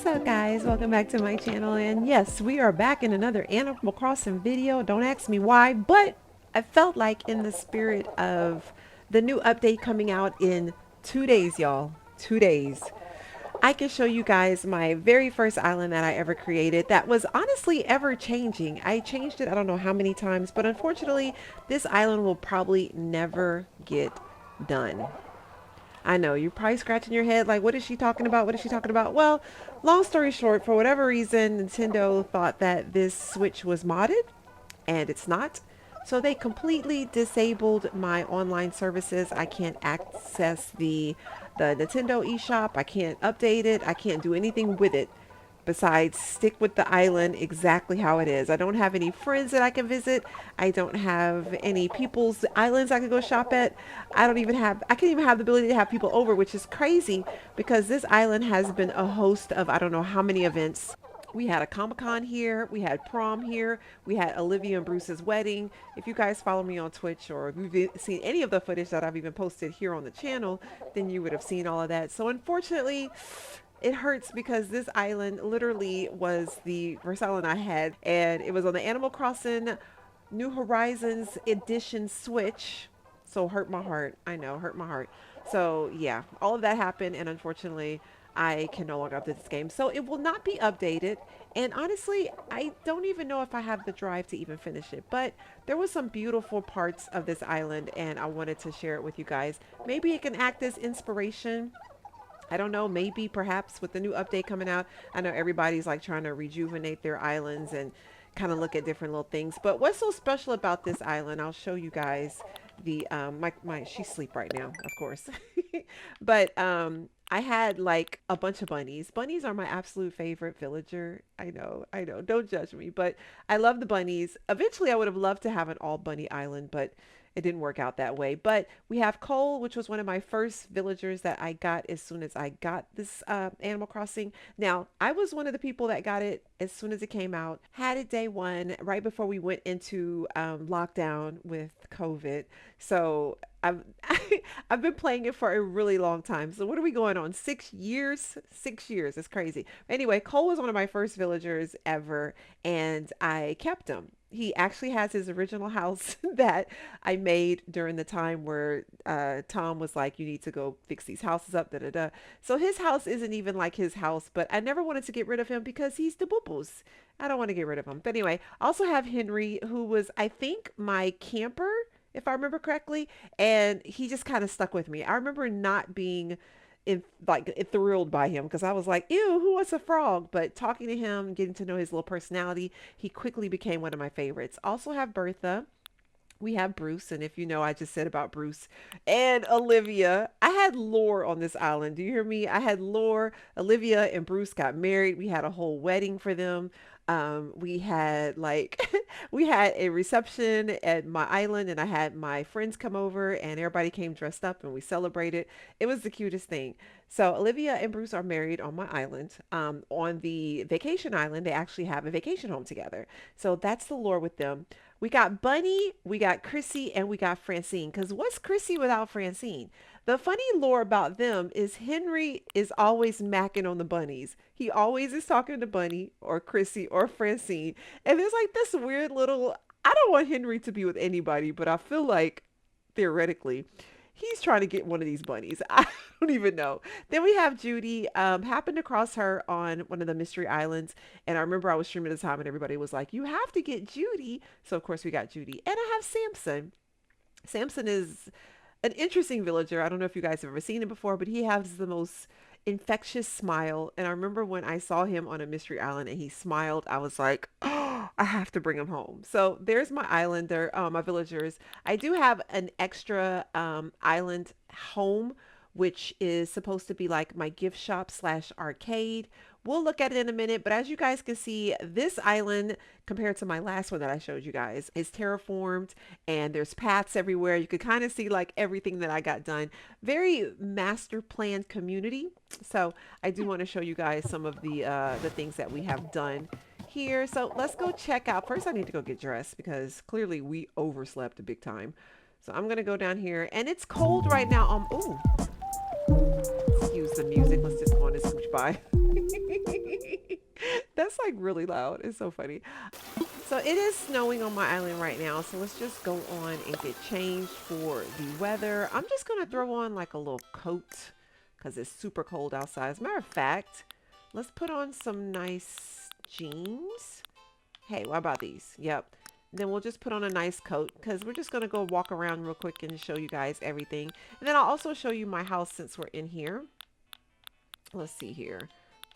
up, guys? Welcome back to my channel. And yes, we are back in another Animal Crossing video. Don't ask me why, but I felt like in the spirit of the new update coming out in 2 days, y'all. 2 days. I can show you guys my very first island that I ever created that was honestly ever changing. I changed it I don't know how many times, but unfortunately, this island will probably never get done. I know you're probably scratching your head like, what is she talking about? What is she talking about? Well, long story short, for whatever reason, Nintendo thought that this Switch was modded, and it's not. So they completely disabled my online services. I can't access the Nintendo eShop. I can't update it. I can't do anything with it besides stick with the island exactly how it is. I don't have any friends that I can visit. I don't have any people's islands I can go shop at. I can't even have the ability to have people over, which is crazy because this island has been a host of I don't know how many events. We had a Comic-Con here, we had prom here, we had Olivia and Bruce's wedding. If you guys follow me on Twitch or if you've seen any of the footage that I've even posted here on the channel, then you would have seen all of that. So unfortunately, it hurts because this island literally was the first island I had, and it was on the Animal Crossing New Horizons Edition Switch. So hurt my heart. I know, hurt my heart. So yeah, all of that happened, and unfortunately, I can no longer update this game. So it will not be updated. And honestly, I don't even know if I have the drive to even finish it. But there was some beautiful parts of this island, and I wanted to share it with you guys. Maybe it can act as inspiration. I don't know, maybe perhaps with the new update coming out, I know everybody's like trying to rejuvenate their islands and kind of look at different little things. But what's so special about this island, I'll show you guys the she's asleep right now, of course. But I had like a bunch of bunnies. Bunnies are my absolute favorite villager. I know, don't judge me, but I love the bunnies. Eventually I would have loved to have an all bunny island, but it didn't work out that way. But we have Cole, which was one of my first villagers that I got as soon as I got this Animal Crossing. Now, I was one of the people that got it as soon as it came out, had it day one, right before we went into lockdown with COVID. So I've, I've been playing it for a really long time. So what are we going on? 6 years? 6 years. It's crazy. Anyway, Cole was one of my first villagers ever, and I kept him. He actually has his original house that I made during the time where Tom was like, you need to go fix these houses up, da da da. So his house isn't even like his house, but I never wanted to get rid of him because he's the boo-boos. I don't want to get rid of him. But anyway, I also have Henry, who was, I think, my camper, if I remember correctly, and he just kind of stuck with me. I remember not being thrilled by him because I was like, ew, who wants a frog? But talking to him, getting to know his little personality, he quickly became one of my favorites. Also have Bertha. We have Bruce, and if you know, I just said about Bruce and Olivia. I had lore on this island. Do you hear me? I had lore. Olivia and Bruce got married. We had a whole wedding for them. We had like we had a reception at my island, and I had my friends come over, and everybody came dressed up, and we celebrated. It was the cutest thing. So Olivia and Bruce are married on my island. On the vacation island, they actually have a vacation home together. So that's the lore with them. We got Bunny, we got Chrissy, and we got Francine. Because what's Chrissy without Francine? The funny lore about them is Henry is always macking on the bunnies. He always is talking to Bunny or Chrissy or Francine. And there's like this weird little, I don't want Henry to be with anybody, but I feel like theoretically, he's trying to get one of these bunnies. I don't even know. Then we have Judy. Happened across her on one of the mystery islands, and I remember I was streaming at the time, and everybody was like, "You have to get Judy." So of course we got Judy, and I have Samson. Samson is an interesting villager. I don't know if you guys have ever seen him before, but he has the most infectious smile. And I remember when I saw him on a mystery island and he smiled, I was like, oh, I have to bring him home. So there's my island, there, my villagers. I do have an extra island home, which is supposed to be like my gift shop slash arcade. We'll look at it in a minute, but as you guys can see, this island compared to my last one that I showed you guys is terraformed, and there's paths everywhere. You could kind of see like everything that I got done. Very master planned community. So I do want to show you guys some of the things that we have done here. So let's go check out. First, I need to go get dressed because clearly we overslept a big time. So I'm gonna go down here, and it's cold right now. Ooh, excuse the music. Let's just go on and switch by. That's like really loud. It's so funny. So it is snowing on my island right now. So let's just go on and get changed for the weather. I'm just going to throw on like a little coat because it's super cold outside. As a matter of fact, let's put on some nice jeans. Hey, what about these? Yep. Then we'll just put on a nice coat because we're just going to go walk around real quick and show you guys everything. And then I'll also show you my house since we're in here. Let's see here.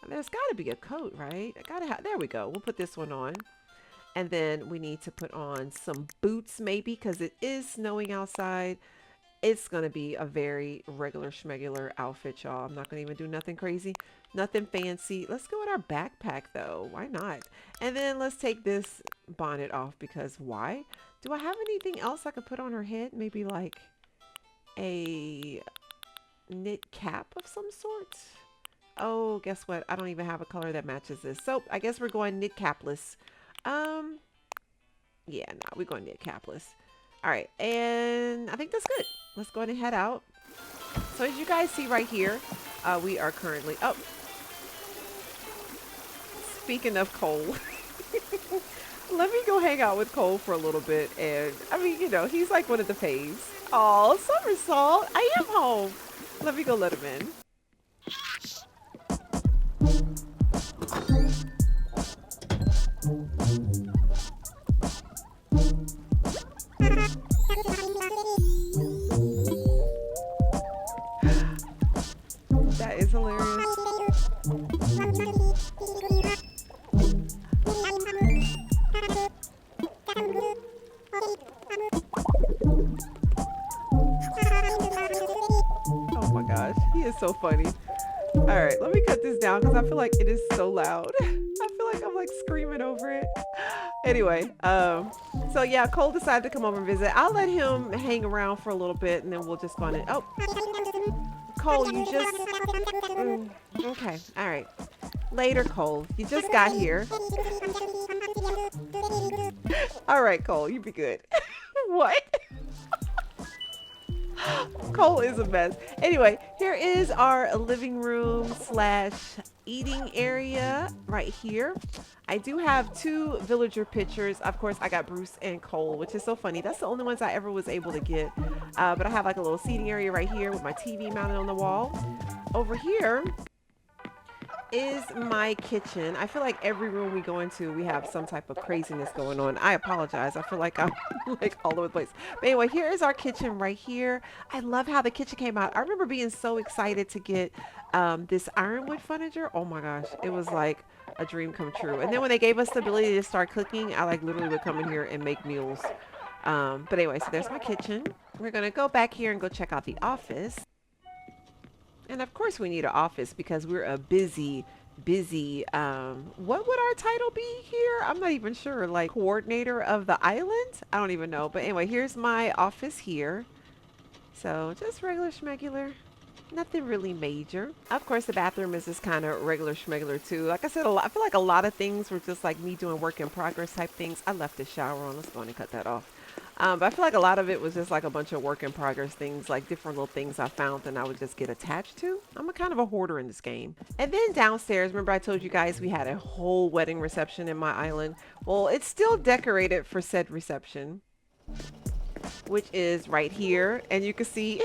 There's got to be a coat, right? I gotta have. There we go. We'll put this one on. And then we need to put on some boots maybe because it is snowing outside. It's going to be a very regular schmegular outfit, y'all. I'm not going to even do nothing crazy, nothing fancy. Let's go with our backpack though. Why not? And then let's take this bonnet off because why? Do I have anything else I could put on her head? Maybe like a knit cap of some sort? Oh, guess what? I don't even have a color that matches this. So I guess we're going knit capless. Yeah, no, we're going knit capless. All right, and I think that's good. Let's go ahead and head out. So as you guys see right here, we are currently, oh, speaking of Cole, let me go hang out with Cole for a little bit. And I mean, you know, he's like one of the faves. Oh, Somersault, I am home. Let me go let him in. That is hilarious. Oh my gosh, he is so funny. All right, let me cut this down because I feel like it is so loud. I feel like I'm like screaming over it. Anyway, so yeah, Cole decided to come over and visit. I'll let him hang around for a little bit and then we'll just go on it. Oh, Cole, you just, okay, all right. Later, Cole, you just got here. All right, Cole, you be good. What? Cole is a mess. Anyway, here is our living room slash eating area right here. I do have two villager pictures. Of course, I got Bruce and Cole, which is so funny. That's the only ones I ever was able to get. But I have like a little seating area right here with my TV mounted on the wall. Over here is my kitchen. I feel like every room we go into, we have some type of craziness going on. I apologize. I feel like I'm like all over the place. But anyway, here is our kitchen right here. I love how the kitchen came out. I remember being so excited to get this ironwood furniture. Oh my gosh, it was like a dream come true. And then when they gave us the ability to start cooking, I like literally would come in here and make meals. But anyway, so there's my kitchen. We're gonna go back here and go check out the office. And of course we need an office because we're a busy, what would our title be here? I'm not even sure, like coordinator of the island? I don't even know. But anyway, here's my office here. So just regular schmegular, nothing really major. Of course, the bathroom is just kind of regular schmegular too. Like I said, I feel like a lot of things were just like me doing work in progress type things. I left the shower on. Let's go on and cut that off. But I feel like a lot of it was just like a bunch of work in progress things, like different little things I found and I would just get attached to. I'm a kind of a hoarder in this game. And then downstairs, remember I told you guys we had a whole wedding reception in my island. Well, it's still decorated for said reception, which is right here. And you can see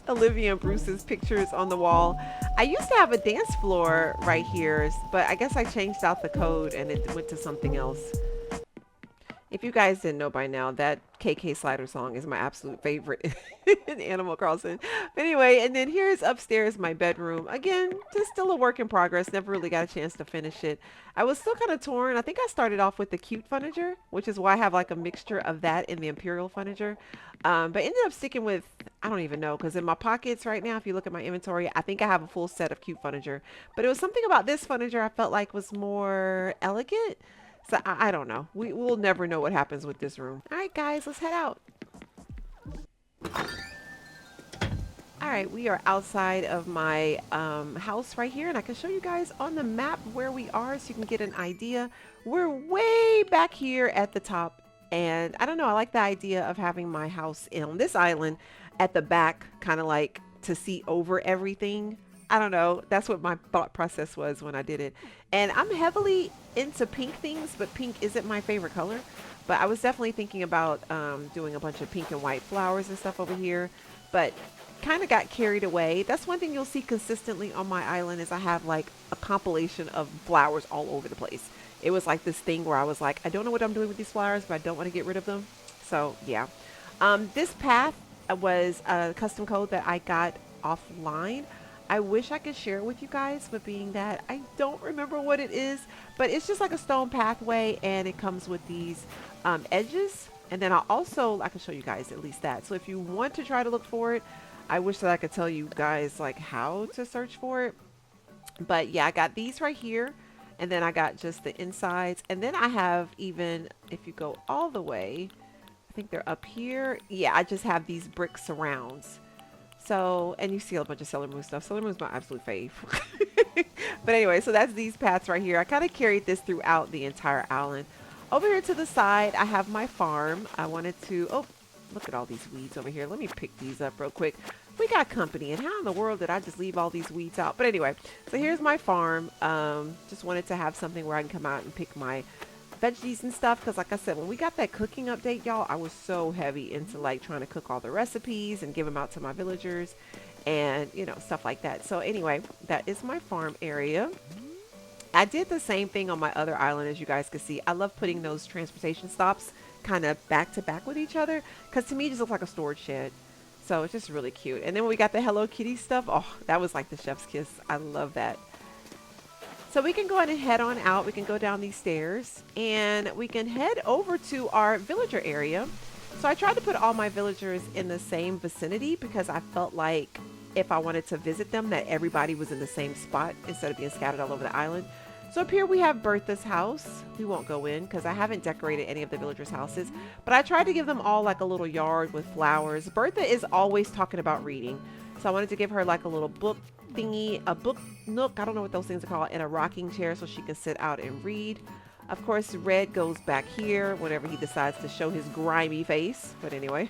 Olivia and Bruce's pictures on the wall. I used to have a dance floor right here, but I guess I changed out the code and it went to something else. If you guys didn't know by now, that KK Slider song is my absolute favorite in Animal Crossing. But anyway, and then here's upstairs my bedroom. Again, just still a work in progress. Never really got a chance to finish it. I was still kind of torn. I think I started off with the cute furniture, which is why I have like a mixture of that and the Imperial furniture. But ended up sticking with, I don't even know, because in my pockets right now, if you look at my inventory, I think I have a full set of cute furniture. But it was something about this furniture I felt like was more elegant. So I don't know. We'll never know what happens with this room. All right, guys, let's head out. All right, we are outside of my house right here, and I can show you guys on the map where we are so you can get an idea. We're way back here at the top, and I don't know. I like the idea of having my house on this island at the back, kind of like to see over everything. I don't know. That's what my thought process was when I did it. And I'm heavily into pink things, but pink isn't my favorite color. But I was definitely thinking about doing a bunch of pink and white flowers and stuff over here. But kind of got carried away. That's one thing you'll see consistently on my island is I have like a compilation of flowers all over the place. It was like this thing where I was like, I don't know what I'm doing with these flowers, but I don't want to get rid of them. So yeah. This path was a custom code that I got offline. I wish I could share it with you guys, but being that I don't remember what it is, but it's just like a stone pathway and it comes with these edges. And then I can show you guys at least that. So if you want to try to look for it, I wish that I could tell you guys like how to search for it. But yeah, I got these right here. And then I got just the insides. And then I have even, if you go all the way, I think they're up here. Yeah, I just have these brick surrounds. So, and you see a bunch of Sailor Moon stuff. Sailor Moon's my absolute fave. But anyway, so that's these paths right here. I kind of carried this throughout the entire island. Over here to the side, I have my farm. I wanted to, oh, look at all these weeds over here. Let me pick these up real quick. We got company, and how in the world did I just leave all these weeds out? But anyway, so here's my farm. Just wanted to have something where I can come out and pick my veggies and stuff, because like I said, when we got that cooking update, y'all, I was so heavy into like trying to cook all the recipes and give them out to my villagers and you know, stuff like that. So anyway, that is my farm area. I did the same thing on my other island, as you guys can see. I love putting those transportation stops kind of back to back with each other, because to me it just looks like a storage shed. So it's just really cute. And then when we got the Hello Kitty stuff, oh, that was like the chef's kiss. I love that. So we can go ahead and head on out. We can go down these stairs and we can head over to our villager area. So I tried to put all my villagers in the same vicinity because I felt like if I wanted to visit them, that everybody was in the same spot instead of being scattered all over the island. So up here we have Bertha's house. We won't go in because I haven't decorated any of the villagers' houses, but I tried to give them all like a little yard with flowers. Bertha is always talking about reading. So I wanted to give her like a little book thingy, a book nook, I don't know what those things are called, and a rocking chair so she can sit out and read. Of course, Red goes back here whenever he decides to show his grimy face, but anyway.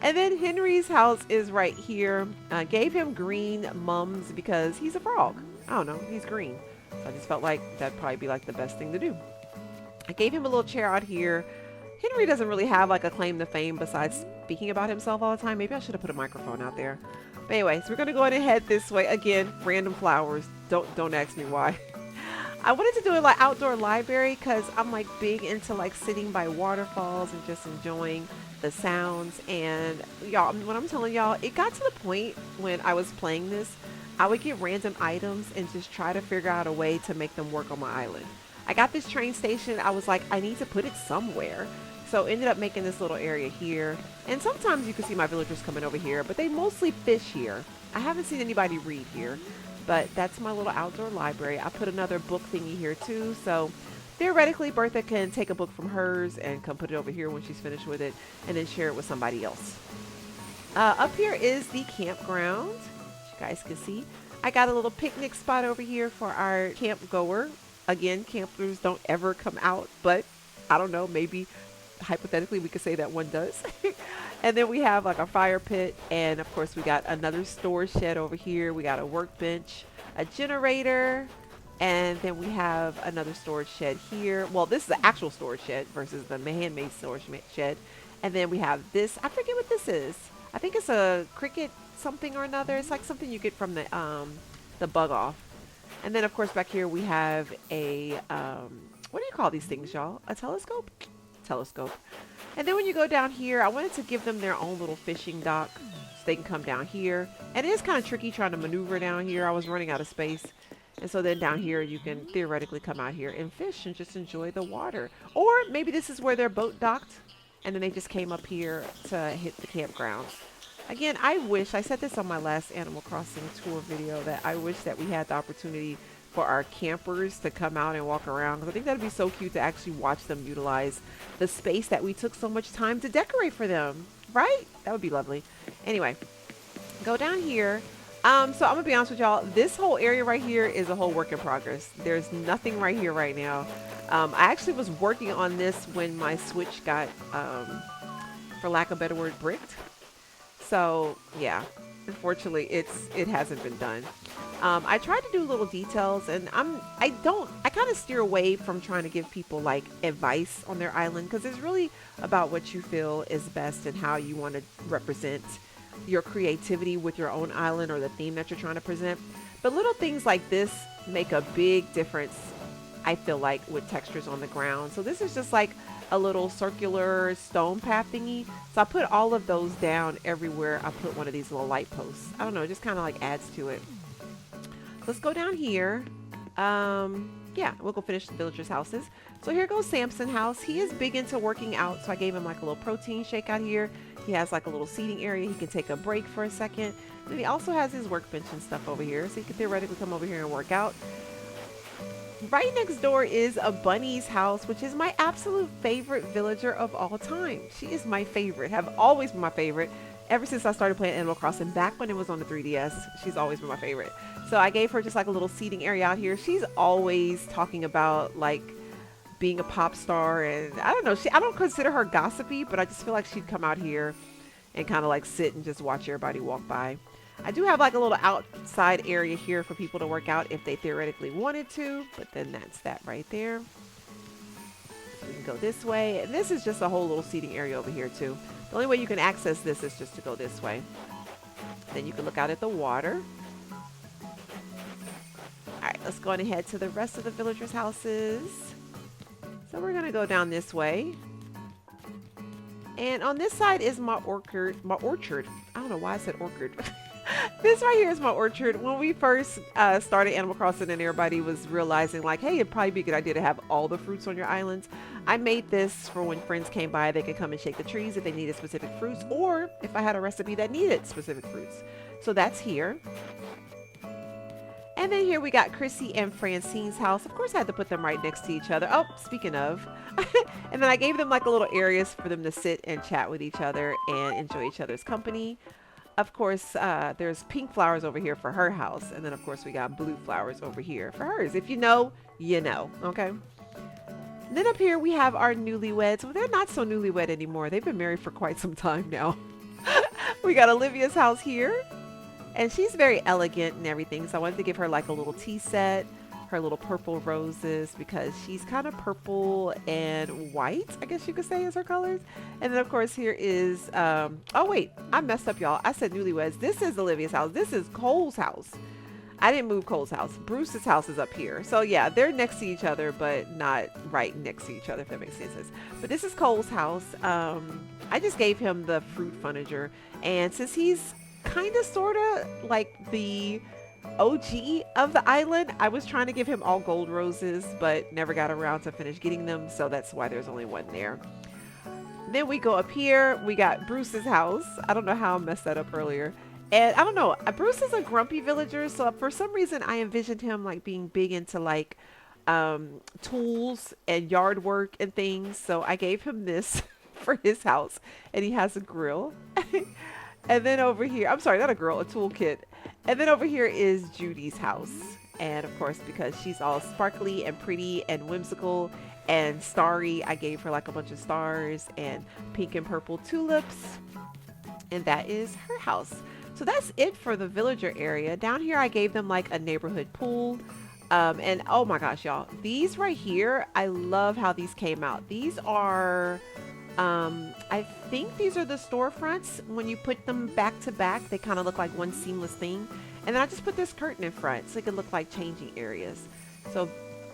And then Henry's house is right here. Gave him green mums because he's a frog. I don't know, he's green. So I just felt like that'd probably be like the best thing to do. I gave him a little chair out here. Henry doesn't really have like a claim to fame besides speaking about himself all the time. Maybe I should have put a microphone out there. But anyway, so we're going to go ahead and head this way. Again, random flowers. Don't ask me why. I wanted to do a like outdoor library because I'm like big into like sitting by waterfalls and just enjoying the sounds. And y'all, when I'm telling y'all, it got to the point when I was playing this, I would get random items and just try to figure out a way to make them work on my island. I got this train station. I was like, I need to put it somewhere. So ended up making this little area here. And sometimes you can see my villagers coming over here, but they mostly fish here. I haven't seen anybody read here, but that's my little outdoor library. I put another book thingy here too. So theoretically, Bertha can take a book from hers and come put it over here when she's finished with it and then share it with somebody else. Up here is the campground. As you guys can see, I got a little picnic spot over here for our camp goer. Again, campers don't ever come out, but I don't know, maybe hypothetically we could say that one does. And then we have like a fire pit, and of course we got another storage shed over here. We got a workbench, a generator, and then we have another storage shed here. Well, this is the actual storage shed versus the handmade storage shed. And then we have this, I forget what this is. I think it's a cricket something or another. It's like something you get from the bug off. And then of course back here we have a what do you call these things, y'all? A telescope? Telescope. And then when you go down here, I wanted to give them their own little fishing dock so they can come down here. And it is kind of tricky trying to maneuver down here. I was running out of space. And so then down here you can theoretically come out here and fish and just enjoy the water. Or maybe this is where their boat docked and then they just came up here to hit the campground. Again, I wish, I said this on my last Animal Crossing tour video, that I wish that we had the opportunity for our campers to come out and walk around, because I think that'd be so cute to actually watch them utilize the space that we took so much time to decorate for them, right? That would be lovely. Anyway, go down here. So I'm gonna be honest with y'all, this whole area right here is a whole work in progress. There's nothing right here right now. I actually was working on this when my Switch got, for lack of a better word, bricked. So yeah, unfortunately it hasn't been done. I try to do little details, and I kind of steer away from trying to give people like advice on their island because it's really about what you feel is best and how you want to represent your creativity with your own island or the theme that you're trying to present. But little things like this make a big difference, I feel like, with textures on the ground. So this is just like a little circular stone path thingy. So I put all of those down everywhere. I put one of these little light posts. I don't know, it just kind of like adds to it. Let's go down here. Yeah, we'll go finish the villagers' houses. So here goes Samson house. He is big into working out, so I gave him like a little protein shake out here. He has like a little seating area. He can take a break for a second. And he also has his workbench and stuff over here, so he can theoretically come over here and work out. Right next door is a Bunny's house, which is my absolute favorite villager of all time. She is my favorite, have always been my favorite. Ever since I started playing Animal Crossing, back when it was on the 3DS, she's always been my favorite. So I gave her just like a little seating area out here. She's always talking about like being a pop star, and I don't know, I don't consider her gossipy, but I just feel like she'd come out here and kind of like sit and just watch everybody walk by. I do have like a little outside area here for people to work out if they theoretically wanted to, but then that's that right there. We can go this way, and this is just a whole little seating area over here too. The only way you can access this is just to go this way. Then you can look out at the water. Alright, let's go on and head to the rest of the villagers' houses. So we're going to go down this way. And on this side is my orchard. I don't know why I said orchard. This right here is my orchard. When we first started Animal Crossing and everybody was realizing like, hey, it'd probably be a good idea to have all the fruits on your islands, I made this for when friends came by, they could come and shake the trees if they needed specific fruits, or if I had a recipe that needed specific fruits. So that's here. And then here we got Chrissy and Francine's house. Of course, I had to put them right next to each other. Oh, speaking of. And then I gave them like a little areas for them to sit and chat with each other and enjoy each other's company. Of course, there's pink flowers over here for her house. And then, of course, we got blue flowers over here for hers. If you know, you know. Okay. And then up here, we have our newlyweds. Well, they're not so newlywed anymore. They've been married for quite some time now. We got Olivia's house here. And she's very elegant and everything. So I wanted to give her like a little tea set. Her little purple roses, because she's kind of purple and white, I guess you could say, is her colors. And then of course here is oh wait, I messed up, y'all. I said newlyweds. This is Olivia's house. This is Cole's house. I didn't move Cole's house. Bruce's house is up here. So yeah, they're next to each other, but not right next to each other, if that makes sense. But this is Cole's house. I just gave him the fruit furniture, and since he's kind of sort of like the OG of the island, I was trying to give him all gold roses, but never got around to finish getting them, so that's why there's only one there. Then we go up here, we got Bruce's house. I don't know how I messed that up earlier. And I don't know, Bruce is a grumpy villager, so for some reason I envisioned him like being big into like tools and yard work and things, so I gave him this for his house, and he has a grill. And then over here, I'm sorry, not a grill, a toolkit. And then over here is Judy's house. And of course, because she's all sparkly and pretty and whimsical and starry, I gave her like a bunch of stars and pink and purple tulips. And that is her house. So that's it for the villager area. Down here, I gave them like a neighborhood pool. And oh my gosh, y'all, these right here, I love how these came out. These are... I think these are the storefronts. When you put them back to back, they kind of look like one seamless thing. And then I just put this curtain in front so it can look like changing areas. So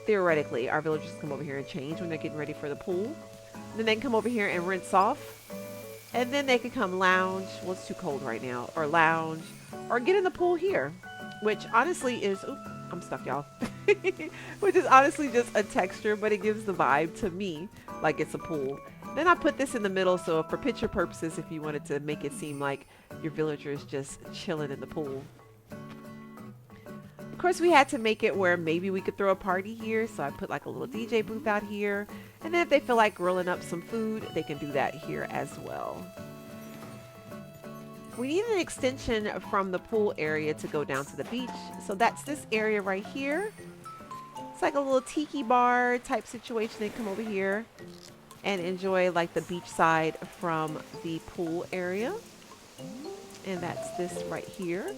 theoretically, our villagers come over here and change when they're getting ready for the pool. Then they can come over here and rinse off. And then they can come lounge. Well, it's too cold right now. Or lounge. Or get in the pool here. Which honestly is... Oops, I'm stuck, y'all. Which is honestly just a texture, but it gives the vibe to me like it's a pool. Then I put this in the middle, so for picture purposes, if you wanted to make it seem like your villager is just chilling in the pool. Of course, we had to make it where maybe we could throw a party here, so I put like a little DJ booth out here. And then if they feel like grilling up some food, they can do that here as well. We need an extension from the pool area to go down to the beach, so that's this area right here. It's like a little tiki bar type situation. They come over here and enjoy like the beach side from the pool area. And that's this right here.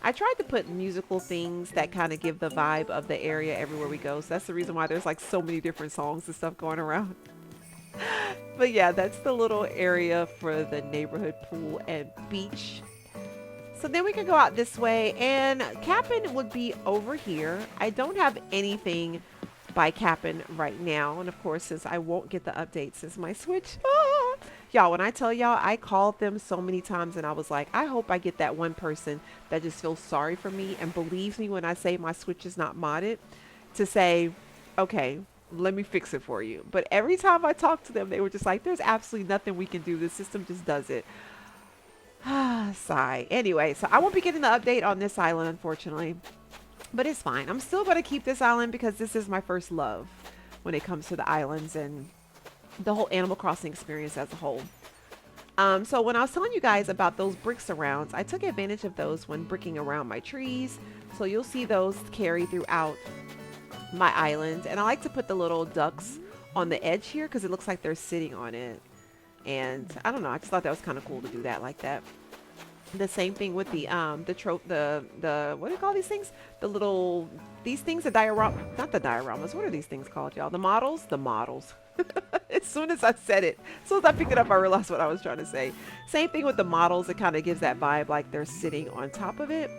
I tried to put musical things that kind of give the vibe of the area everywhere we go. So that's the reason why there's like so many different songs and stuff going around. But yeah, that's the little area for the neighborhood pool and beach. So then we can go out this way, and Cap'n would be over here. I don't have anything by Cap'n right now. And of course, since I won't get the update since my Switch. Y'all, when I tell y'all, I called them so many times and I was like, I hope I get that one person that just feels sorry for me and believes me when I say my Switch is not modded to say, okay, let me fix it for you. But every time I talked to them, they were just like, there's absolutely nothing we can do. The system just does it. Sigh. Anyway, so I won't be getting the update on this island, unfortunately. But it's fine. I'm still going to keep this island because this is my first love when it comes to the islands and the whole Animal Crossing experience as a whole. So when I was telling you guys about those brick surrounds, I took advantage of those when bricking around my trees. So you'll see those carry throughout my island. And I like to put the little ducks on the edge here because it looks like they're sitting on it. And I don't know, I just thought that was kind of cool to do that like that. The same thing with the what do you call these things? The little, these things, the diorama, not the dioramas. What are these things called, y'all? The models? The models. As soon as I said it, as soon as I picked it up, I realized what I was trying to say. Same thing with the models. It kind of gives that vibe like they're sitting on top of it.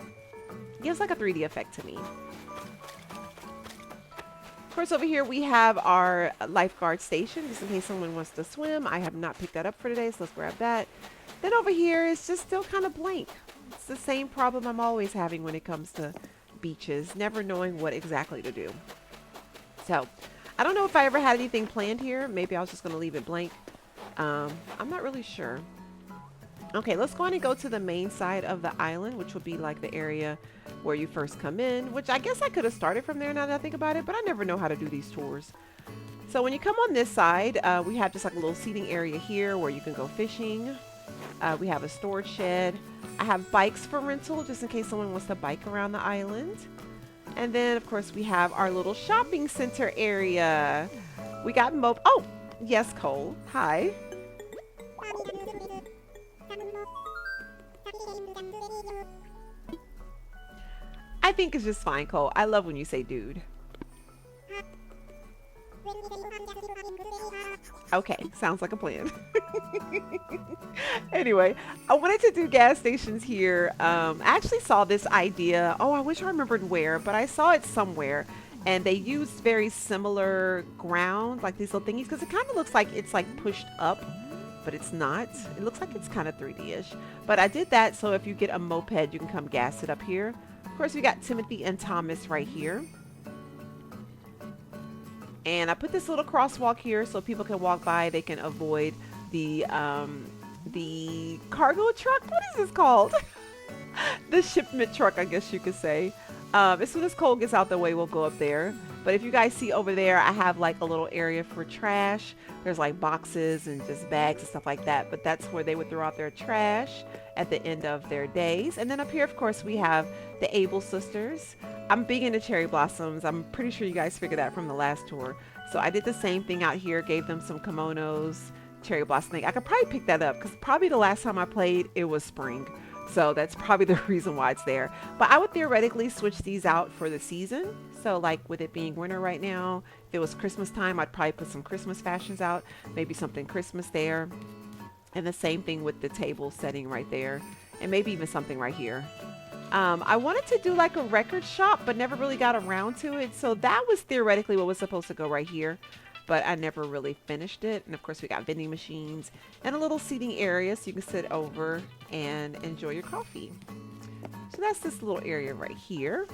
Gives like a 3D effect to me. Of course, over here we have our lifeguard station, just in case someone wants to swim. I have not picked that up for today, so let's grab that. Then over here is just still kind of blank. It's the same problem I'm always having when it comes to beaches, never knowing what exactly to do. So, I don't know if I ever had anything planned here. Maybe I was just going to leave it blank. I'm not really sure. Okay, let's go on and go to the main side of the island, which will be like the area where you first come in, which I guess I could have started from there now that I think about it, but I never know how to do these tours. So when you come on this side, we have just like a little seating area here where you can go fishing. We have a storage shed. I have bikes for rental just in case someone wants to bike around the island. And then of course we have our little shopping center area. We got oh, yes, Cole. Hi. I think it's just fine, Cole. I love when you say dude. Okay, sounds like a plan. Anyway, I wanted to do gas stations here. I actually saw this idea. Oh, I wish I remembered where, but I saw it somewhere. And they used very similar ground, like these little thingies, because it kind of looks like it's like pushed up, but it's not. It looks like it's kind of 3D-ish. But I did that so if you get a moped, you can come gas it up here. Of course, we got Timothy and Thomas right here. And I put this little crosswalk here so people can walk by. They can avoid the cargo truck. What is this called? The shipment truck, I guess you could say. As soon as Cole gets out the way, we'll go up there. But if you guys see over there, I have like a little area for trash. There's like boxes and just bags and stuff like that. But that's where they would throw out their trash at the end of their days. And then up here, of course, we have the Able sisters. I'm big into cherry blossoms. I'm pretty sure you guys figured that from the last tour. So I did the same thing out here, gave them some kimonos, cherry blossom thing. I could probably pick that up because probably the last time I played, it was spring. So that's probably the reason why it's there. But I would theoretically switch these out for the season. So like with it being winter right now, if it was Christmas time, I'd probably put some Christmas fashions out, maybe something Christmas there. And the same thing with the table setting right there. And maybe even something right here. I wanted to do like a record shop, but never really got around to it. So that was theoretically what was supposed to go right here. But I never really finished it. And of course we got vending machines and a little seating area so you can sit over and enjoy your coffee. So that's this little area right here.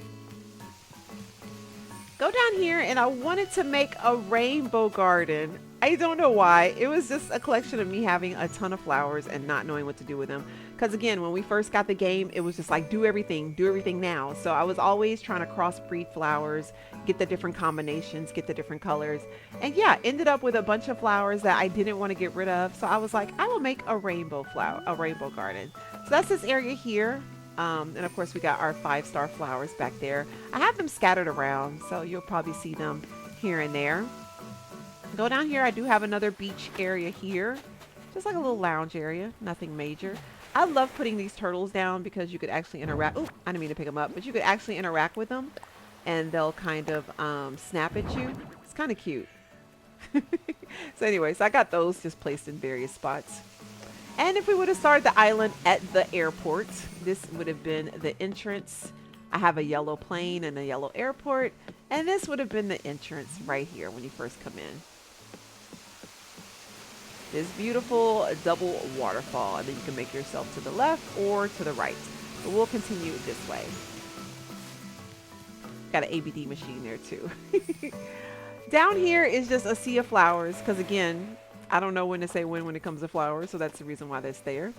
Go down here, and I wanted to make a rainbow garden. I don't know why. It was just a collection of me having a ton of flowers and not knowing what to do with them. Because again, when we first got the game, it was just like, do everything now. So I was always trying to crossbreed flowers, get the different combinations, get the different colors. And yeah, ended up with a bunch of flowers that I didn't want to get rid of. So I was like, I will make a rainbow garden. So that's this area here. And of course we got our 5-star flowers back there. I have them scattered around, so you'll probably see them here and there. Go down here, I do have another beach area here. Just like a little lounge area, nothing major. I love putting these turtles down because you could actually interact. Oop, I didn't mean to pick them up, but you could actually interact with them and they'll kind of snap at you. It's kind of cute. So anyways, I got those just placed in various spots. And if we would have started the island at the airport, this would have been the entrance. I have a yellow plane and a yellow airport, and this would have been the entrance right here when you first come in. This beautiful double waterfall, and then you can make yourself to the left or to the right. But we'll continue this way. Got an ABD machine there too. Down here is just a sea of flowers because again, I don't know when to say when it comes to flowers, so that's the reason why that's there.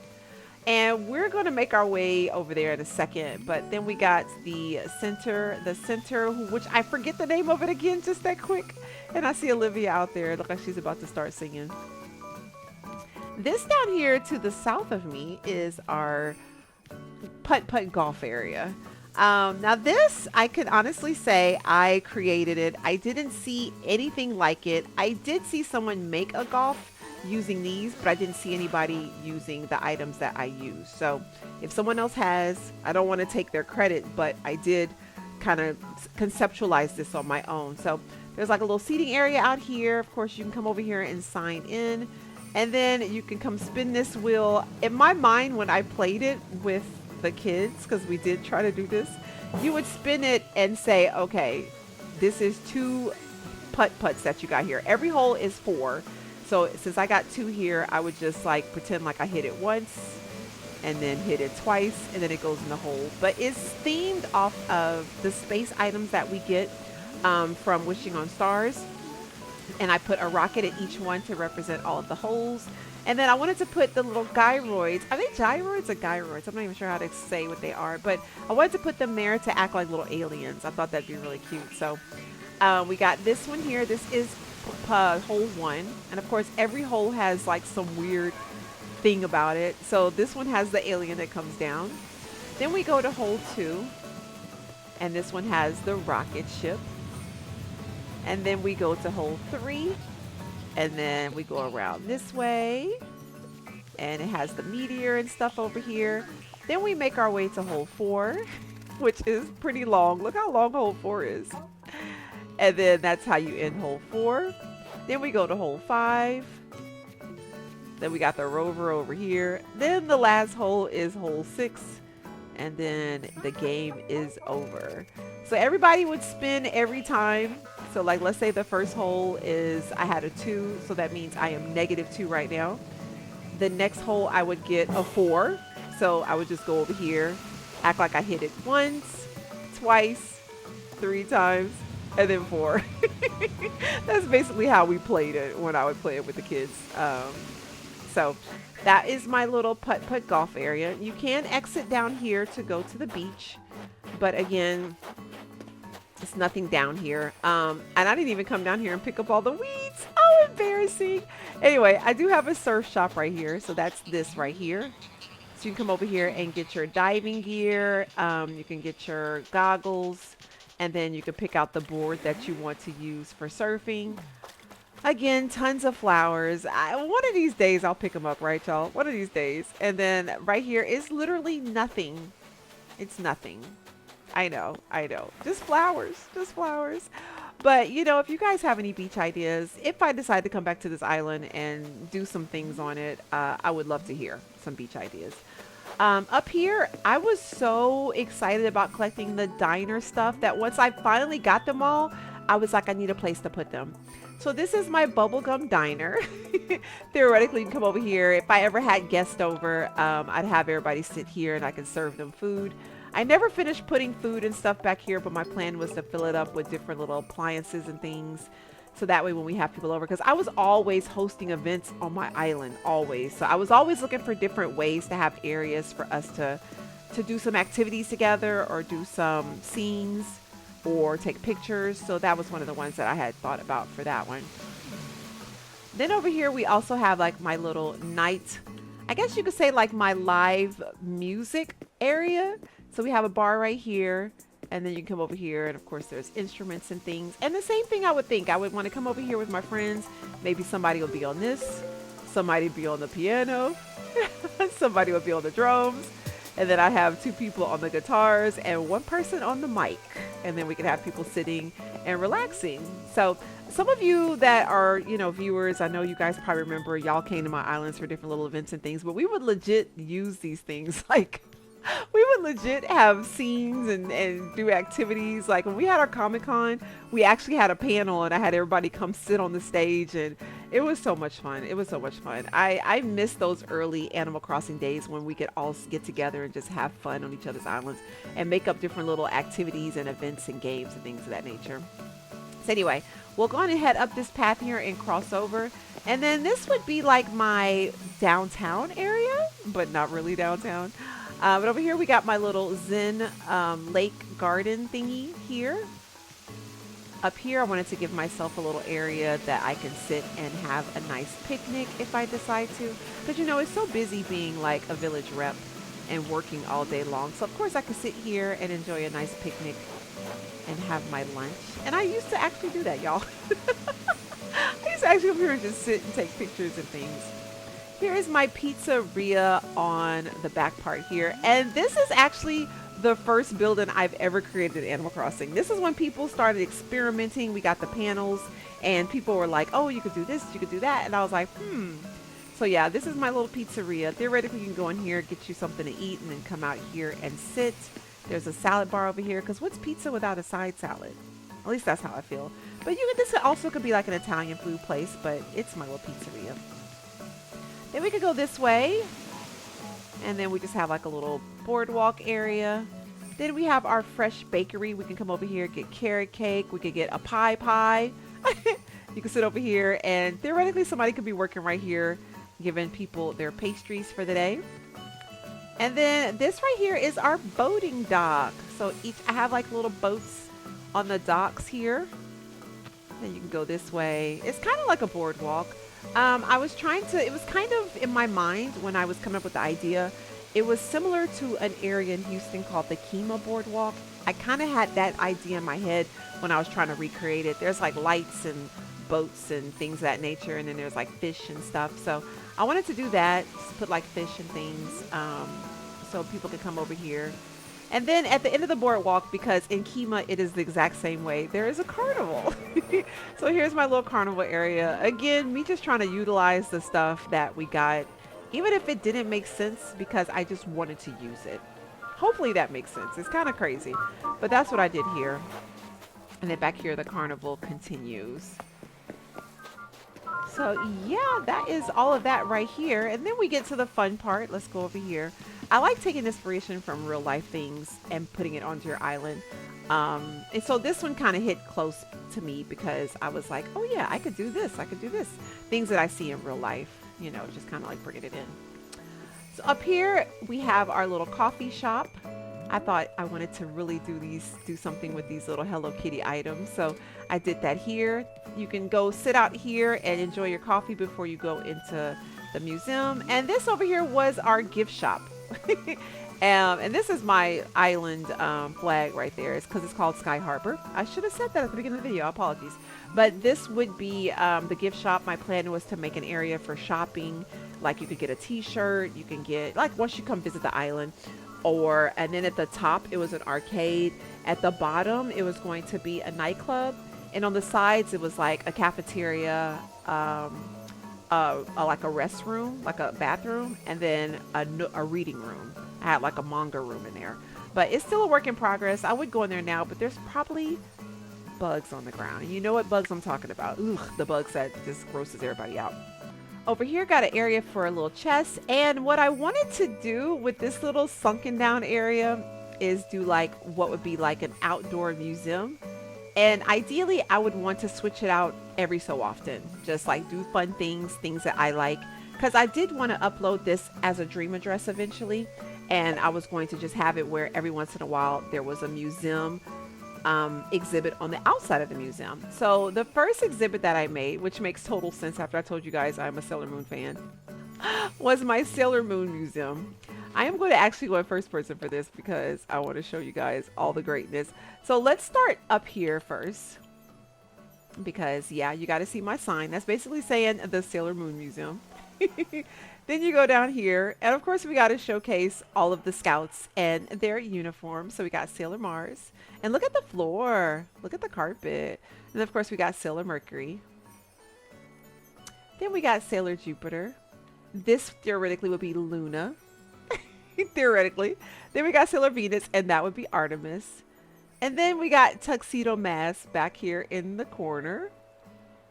And we're going to make our way over there in a second, but then we got the center, which I forget the name of it again just that quick. And I see Olivia out there. It looks like she's about to start singing. This down here to the south of me is our putt-putt golf area. Now this, I can honestly say I created it. I didn't see anything like it. I did see someone make a golf using these, but I didn't see anybody using the items that I use. So if someone else has, I don't want to take their credit, but I did kind of conceptualize this on my own. So there's like a little seating area out here. Of course, you can come over here and sign in, and then you can come spin this wheel. In my mind, when I played it with the kids, because we did try to do this, you would spin it and say, okay, this is 2 putt-putts that you got here. Every hole is 4. So since I got 2 here, I would just like pretend like I hit it once and then hit it twice and then it goes in the hole. But it's themed off of the space items that we get from Wishing on Stars. And I put a rocket at each one to represent all of the holes. And then I wanted to put the little gyroids. Are they gyroids or gyroids? I'm not even sure how to say what they are. But I wanted to put them there to act like little aliens. I thought that'd be really cute. So we got this one here. This is hole 1. And of course, every hole has like some weird thing about it. So this one has the alien that comes down. Then we go to hole 2. And this one has the rocket ship. And then we go to hole 3. And then we go around this way. And it has the meteor and stuff over here. Then we make our way to hole 4, which is pretty long. Look how long hole 4 is. And then that's how you end hole 4. Then we go to hole 5. Then we got the rover over here. Then the last hole is hole 6. And then the game is over. So everybody would spin every time. So like, let's say the first hole is, I had a 2. So that means I am -2 right now. The next hole I would get a 4. So I would just go over here, act like I hit it once, twice, 3 times, and then 4. That's basically how we played it when I would play it with the kids. So that is my little putt-putt golf area. You can exit down here to go to the beach. But again, it's nothing down here. And I didn't even come down here and pick up all the weeds. Oh, embarrassing. Anyway, I do have a surf shop right here. So that's this right here. So you can come over here and get your diving gear. You can get your goggles. And then you can pick out the board that you want to use for surfing. Again, tons of flowers. One of these days I'll pick them up, right, y'all? One of these days. And then right here is literally nothing. It's nothing. I know. Just flowers. But, you know, if you guys have any beach ideas, if I decide to come back to this island and do some things on it, I would love to hear some beach ideas. Up here, I was so excited about collecting the diner stuff that once I finally got them all, I was like, I need a place to put them. So this is my bubblegum diner. Theoretically, you can come over here. If I ever had guests over, I'd have everybody sit here and I can serve them food. I never finished putting food and stuff back here, but my plan was to fill it up with different little appliances and things. So that way when we have people over, because I was always hosting events on my island, always. So I was always looking for different ways to have areas for us to do some activities together or do some scenes or take pictures. So that was one of the ones that I had thought about for that one. Then over here, we also have like my little night, I guess you could say like my live music area. So we have a bar right here, and then you can come over here, and of course there's instruments and things. And the same thing I would think. I would want to come over here with my friends. Maybe somebody will be on this. Somebody be on the piano. Somebody would be on the drums, and then I have two people on the guitars and one person on the mic, and then we could have people sitting and relaxing. So some of you that are, viewers, I know you guys probably remember y'all came to my islands for different little events and things, but we would legit use these things like we would legit have scenes and do activities. Like when we had our Comic-Con, we actually had a panel and I had everybody come sit on the stage, and it was so much fun. It was so much fun. I miss those early Animal Crossing days when we could all get together and just have fun on each other's islands and make up different little activities and events and games and things of that nature. So anyway, we'll go on and head up this path here and cross over. And then this would be like my downtown area, but not really downtown. But over here we got my little Zen lake garden thingy here. Up here I wanted to give myself a little area that I can sit and have a nice picnic if I decide to. Because it's so busy being like a village rep and working all day long. So of course I could sit here and enjoy a nice picnic and have my lunch. And I used to actually do that, y'all. I used to actually come here and just sit and take pictures and things. Here is my pizzeria on the back part here. And this is actually the first building I've ever created in Animal Crossing. This is when people started experimenting. We got the panels and people were like, oh, you could do this, you could do that. And I was like, So yeah, this is my little pizzeria. Theoretically, you can go in here, get you something to eat, and then come out here and sit. There's a salad bar over here, because what's pizza without a side salad? At least that's how I feel. But this also could be like an Italian food place, but it's my little pizzeria. Then we could go this way, and then we just have like a little boardwalk area. Then we have our fresh bakery. We can come over here, get carrot cake. We could get a pie. You can sit over here, and theoretically somebody could be working right here, giving people their pastries for the day. And then this right here is our boating dock. So I have like little boats on the docks here. Then you can go this way. It's kind of like a boardwalk. It was kind of in my mind when I was coming up with the idea. It was similar to an area in Houston called the Kima Boardwalk. I kind of had that idea in my head when I was trying to recreate it. There's like lights and boats and things of that nature, and then there's like fish and stuff. So I wanted to do that, just put like fish and things, so people could come over here. And then at the end of the boardwalk, because in Kima it is the exact same way, there is a carnival. So here's my little carnival area. Again, me just trying to utilize the stuff that we got, even if it didn't make sense, because I just wanted to use it. Hopefully that makes sense. It's kind of crazy, but that's what I did here. And then back here the carnival continues. So yeah, that is all of that right here. And then we get to the fun part. Let's go over here. I like taking inspiration from real life things and putting it onto your island. And so this one kind of hit close to me because I was like, oh yeah, I could do this. I could do this. Things that I see in real life, just kind of like bringing it in. So up here we have our little coffee shop. I thought I wanted to really do something with these little Hello Kitty items. So I did that here. You can go sit out here and enjoy your coffee before you go into the museum. And this over here was our gift shop. And this is my island flag right there. It's because it's called Sky Harbor. I should have said that at the beginning of the video. Apologies. But this would be the gift shop. My plan was to make an area for shopping. Like you could get a t-shirt. You can get, like once you come visit the island. And then at the top, it was an arcade. At the bottom, it was going to be a nightclub. And on the sides, it was like a cafeteria, like a restroom, like a bathroom, and then a reading room. I had like a manga room in there. But it's still a work in progress. I would go in there now, but there's probably bugs on the ground. And you know what bugs I'm talking about. Ugh, the bugs that just grosses everybody out. Over here got an area for a little chest, and what I wanted to do with this little sunken down area is do like what would be like an outdoor museum. And ideally I would want to switch it out every so often, just like do fun things that I like, because I did want to upload this as a dream address eventually, and I was going to just have it where every once in a while there was a museum exhibit on the outside of the museum. So the first exhibit that I made, which makes total sense after I told you guys I'm a Sailor Moon fan, was my Sailor Moon museum. I am going to actually go in first person for this because I want to show you guys all the greatness. So let's start up here first, because yeah, you got to see my sign. That's basically saying the Sailor Moon Museum. Then you go down here, and of course we got to showcase all of the scouts and their uniforms. So we got Sailor Mars, and look at the floor, look at the carpet, and of course we got Sailor Mercury. Then we got Sailor Jupiter. This theoretically would be Luna, theoretically. Then we got Sailor Venus, and that would be Artemis. And then we got Tuxedo Mask back here in the corner,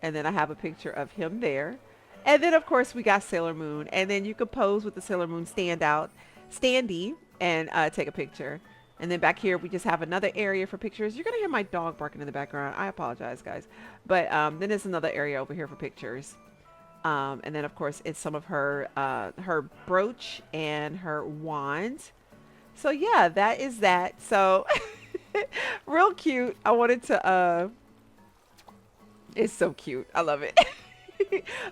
and then I have a picture of him there. And then of course we got Sailor Moon, and then you could pose with the Sailor Moon standee, and take a picture. And then back here we just have another area for pictures. You're gonna hear my dog barking in the background. I apologize, guys. But then there's another area over here for pictures. And then of course it's some of her her brooch and her wand. So yeah, that is that. So real cute. I wanted to it's so cute. I love it.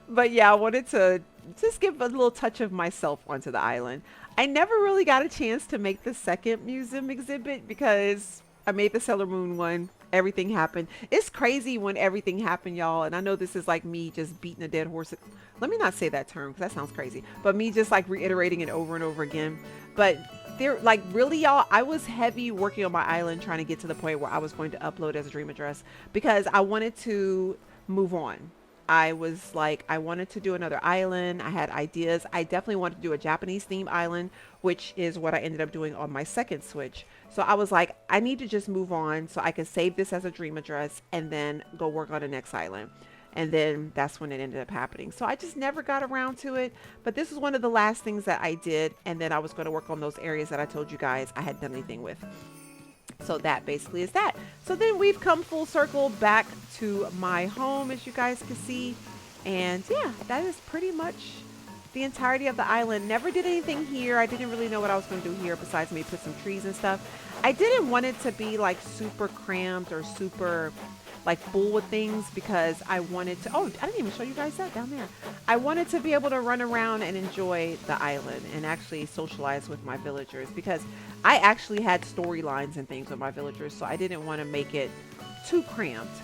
But yeah, I wanted to just give a little touch of myself onto the island. I never really got a chance to make the second museum exhibit because I made the Sailor Moon one. Everything happened. It's crazy when everything happened, y'all. And I know this is like me just beating a dead horse. Let me not say that term because that sounds crazy. But me just like reiterating it over and over again. But there, like, really, y'all, I was heavy working on my island trying to get to the point where I was going to upload as a dream address because I wanted to move on. I was like, I wanted to do another island. I had ideas. I definitely wanted to do a Japanese theme island, which is what I ended up doing on my second Switch. So I was like, I need to just move on so I can save this as a dream address and then go work on the next island. And then that's when it ended up happening. So I just never got around to it. But this was one of the last things that I did. And then I was going to work on those areas that I told you guys I hadn't done anything with. So that basically is that. So then we've come full circle back to my home, as you guys can see. And yeah, that is pretty much the entirety of the island. Never did anything here. I didn't really know what I was going to do here besides maybe put some trees and stuff. I didn't want it to be like super cramped or super like full with things because I wanted to, oh, I didn't even show you guys that down there. I wanted to be able to run around and enjoy the island and actually socialize with my villagers because I actually had storylines and things with my villagers, so I didn't want to make it too cramped.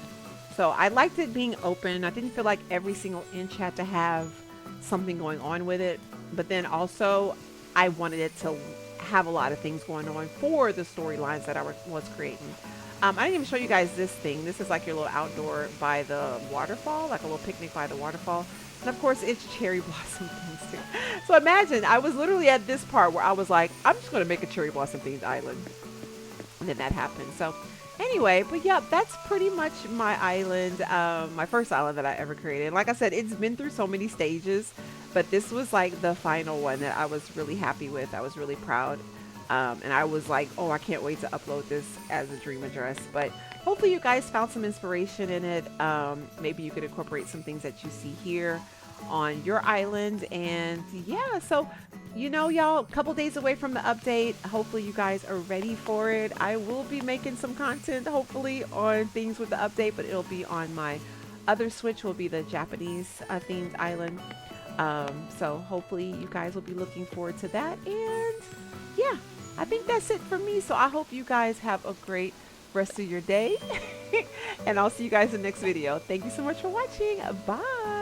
So I liked it being open. I didn't feel like every single inch had to have something going on with it, but then also I wanted it to have a lot of things going on for the storylines that I was creating. I didn't even show you guys this thing. This is like your little outdoor by the waterfall, like a little picnic by the waterfall. And of course it's cherry blossom things too. So imagine I was literally at this part where I was like, I'm just going to make a cherry blossom themed island. And then that happened. So anyway, but yeah, that's pretty much my island, my first island that I ever created. Like I said, it's been through so many stages, but this was like the final one that I was really happy with. I was really proud. And I was like, oh, I can't wait to upload this as a dream address. But hopefully you guys found some inspiration in it. Maybe you could incorporate some things that you see here on your island. And yeah, so, you know, y'all, a couple days away from the update. Hopefully you guys are ready for it. I will be making some content, hopefully, on things with the update, but it'll be on my other Switch, will be the Japanese themed island. So hopefully you guys will be looking forward to that. And yeah, I think that's it for me. So I hope you guys have a great rest of your day. And I'll see you guys in the next video. Thank you so much for watching. Bye.